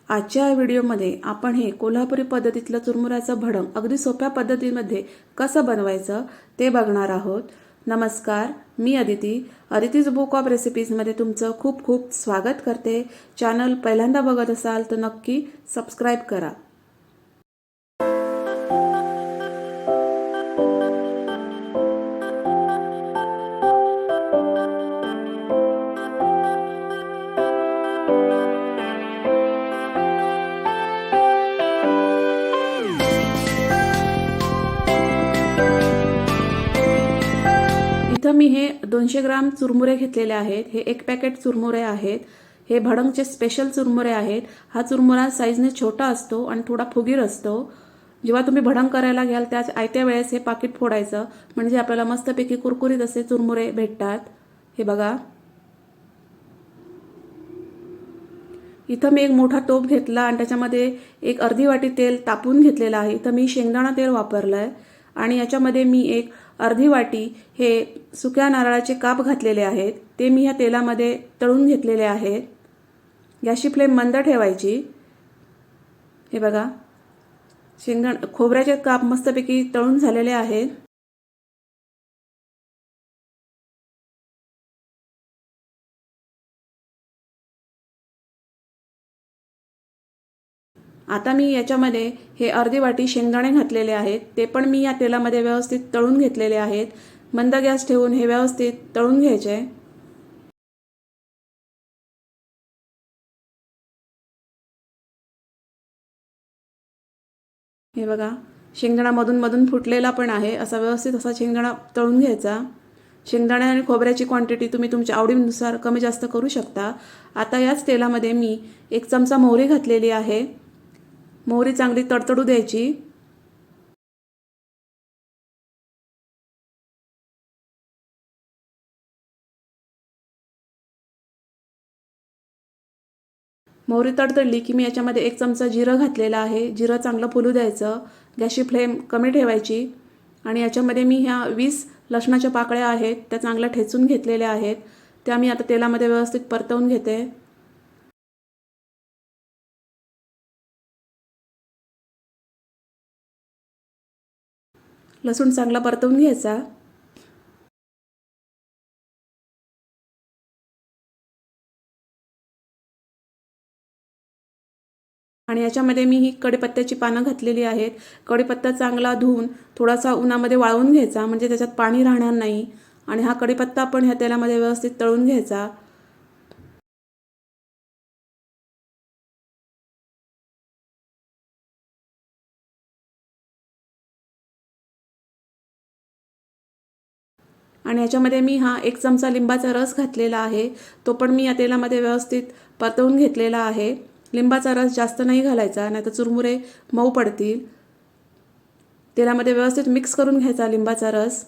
आजच्या व्हिडिओमध्ये आपण हे कोल्हापुरी पद्धतीतलं चुरमुऱ्याचं भडंग अगदी सोप्या पद्धतीमध्ये कसं बनवायचं ते बघणार आहोत। नमस्कार, मी अदितीज बुक ऑफ रेसिपीजमध्ये तुमचं खूप खूप स्वागत करते। चॅनल पहिल्यांदा बघत असाल तर नक्की सबस्क्राइब करा। इथं मी हे 200 ग्राम चुरमुरे घेतलेले आहेत। हे एक पॅकेट चुरमुरे आहेत। हे भडंगचे स्पेशल चुरमुरे आहेत। हा चुरमुरा साईजने छोटा असतो आणि थोडा फुगीर असतो। जेव्हा तुम्ही भडंग करायला घ्याल त्याच आयत्या वेळेस हे पाकिट फोडायचं म्हणजे आपल्याला मस्तपैकी कुरकुरीत असे चुरमुरे भेटतात। हे बघा, इथं मी एक मोठा टोप घेतला आणि त्याच्यामध्ये एक अर्धी वाटी तेल तापवून घेतलेलं आहे। इथं मी शेंगदाणा तेल वापरलंय आणि याच्यामध्ये मी एक अर्धी वाटी हे सुक्या नारळाचे काप घातलेले आहेत। ते मी या तेलामध्ये तळून घेतलेले आहेत। गॅसची फ्लेम मंद ठेवायची। हे बघा, खोबऱ्याचे काप मस्तपैकी तळून झालेले आहेत। आता मी याच्यामध्ये हे अर्धी वाटी शेंगदाणे घातलेले आहेत। ते पण मी या तेलामध्ये व्यवस्थित तळून घेतलेले आहेत। मंद गॅस ठेवून हे व्यवस्थित तळून घ्यायचे। हे बघा, शेंगदाणा मधून मधून फुटलेला पण आहे। असा व्यवस्थित असा शेंगदाणा तळून घ्यायचा। शेंगदाणे आणि खोबऱ्याची क्वांटिटी तुम्ही तुमच्या आवडीनुसार कमी जास्त करू शकता। आता याच तेलामध्ये मी एक चमचा मोहरी घातलेली आहे। मोहरी चांगली तडतडू द्यायची। मोहरी तडतडली की मी याच्यामध्ये एक चमचा जिरं घातलेलं आहे। जिरं चांगलं फुलू द्यायचं। गॅसची फ्लेम कमी ठेवायची आणि याच्यामध्ये मी ह्या 20 लसणाच्या पाकळ्या आहेत त्या चांगल्या ठेचून घेतलेल्या आहेत। त्या मी आता तेलामध्ये व्यवस्थित परतवून घेते। लसूण चांगला परतवून घ्यायचा। आणि याच्यामध्ये मी ही कढीपत्त्याची पानं घातलेली आहेत। कढीपत्ता चांगला धुवून थोडासा उन्हामध्ये वाळवून घ्यायचा म्हणजे त्याच्यात पाणी राहणार नाही। आणि हा कढीपत्ता पण ह्या तेलामध्ये व्यवस्थित तळून घ्यायचा। आणि याच्यामध्ये मी हा एक चमचा लिंबाचा रस घातलेला आहे। तो पण मी या तेलामध्ये व्यवस्थित परतवून घेतलेला आहे। लिंबाचा रस जास्त नाही घालायचा, नाहीतर चुरमुरे मऊ पडतील। तेलामध्ये व्यवस्थित मिक्स करून घ्यायचा लिंबाचा रस।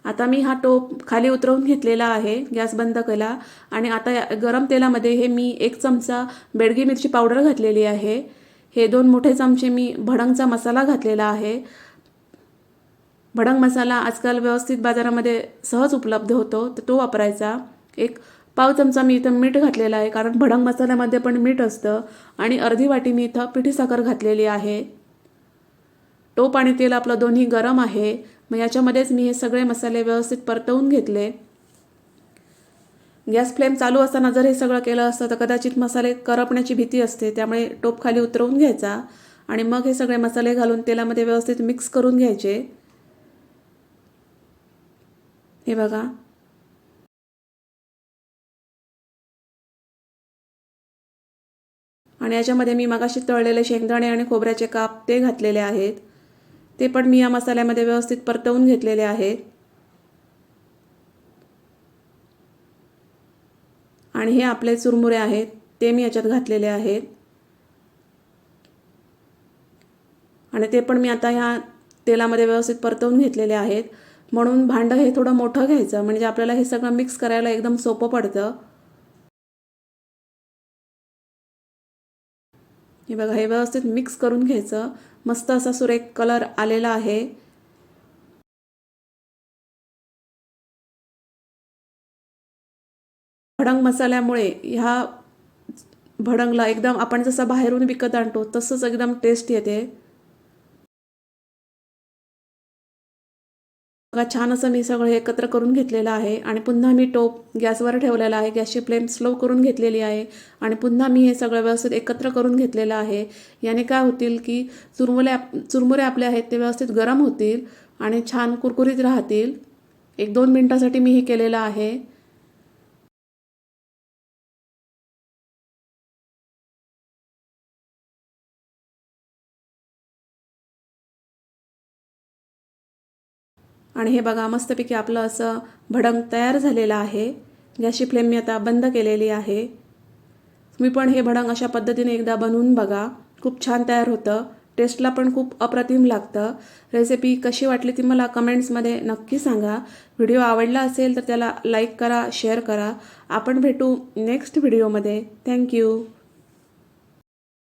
आता मी हा टोप खाली उतरवून घेतलेला आहे। गॅस बंद केला आणि आता गरम तेलामध्ये हे मी एक चमचा बेडगी मिरची पावडर घातलेली आहे। हे 2 मोठे चमचे मी भडंगचा मसाला घातलेला आहे। भडंग मसाला आजकाल व्यवस्थित बाजारामध्ये सहज उपलब्ध होतो, तर तो वापरायचा। एक पाव चमचा मी इथं मीठ घातलेला आहे, कारण भडंग मसाल्यामध्ये पण मीठ असतं। आणि अर्धी वाटी मी इथं पिठी साखर घातलेली आहे। टोप आणि तेल आपलं दोन्ही गरम आहे। मग याच्यामध्येच मी हे सगळे मसाले व्यवस्थित परतवून घेतले। गॅस फ्लेम चालू असताना जर हे सगळं केलं असतं तर कदाचित मसाले करपण्याची भीती असते। त्यामुळे टोप खाली उतरवून घ्यायचा आणि मग हे सगळे मसाले घालून तेलामध्ये व्यवस्थित मिक्स करून घ्यायचे। हे बघा, आणि याच्यामध्ये मी मगाशी तळलेले शेंगदाणे आणि खोबऱ्याचे काप ते घातलेले आहेत। ते पण मी या मसाल्यामध्ये व्यवस्थित परतवून घेतलेले आहेत। आणि हे आपले चुरमुरे आहेत ते मी याच्यात घातलेले आहेत। आणि ते पण मी आता ह्या तेलामध्ये व्यवस्थित परतवून घेतलेले आहेत। म्हणून भांडं हे थोडं मोठं घ्यायचं म्हणजे आपल्याला हे सगळं मिक्स करायला एकदम सोपं पडतं। हे बघा, हे व्यवस्थित मिक्स करून घ्यायचं। मस्त असा सुरेख कलर आलेला आहे। भडंग मसाल्यामुळे ह्या भडंगला एकदम आपण जसं बाहेरून विकत आणतो तसंच एकदम टेस्ट येते। बघा छान असं मी सगळं एकत्र करून घेतलेलं आहे आणि पुन्हा मी टोप गॅसवर ठेवलेला आहे। गॅसची फ्लेम स्लो करून घेतलेली आहे आणि पुन्हा मी हे सगळं व्यवस्थित एकत्र करून घेतलेलं आहे। याने काय होतील की चुरमुरे आपले आहेत ते व्यवस्थित गरम होतील आणि छान कुरकुरीत राहतील। 1-2 मिनिटासाठी मी हे केलेलं आहे। आणि हे बघा मस्तपैकी आपलं असं भडंग तयार झालेलं आहे। गॅसची फ्लेम मी आता बंद केलेली आहे। तुम्ही पण हे भडंग अशा पद्धतीने एकदा बनवून बघा, खूप छान तयार होतं। टेस्टला पण खूप अप्रतिम लागतं। रेसिपी कशी वाटली ती मला कमेंट्समध्ये नक्की सांगा। व्हिडिओ आवडला असेल तर त्याला लाईक करा, शेअर करा। आपण भेटू नेक्स्ट व्हिडिओमध्ये। थँक्यू।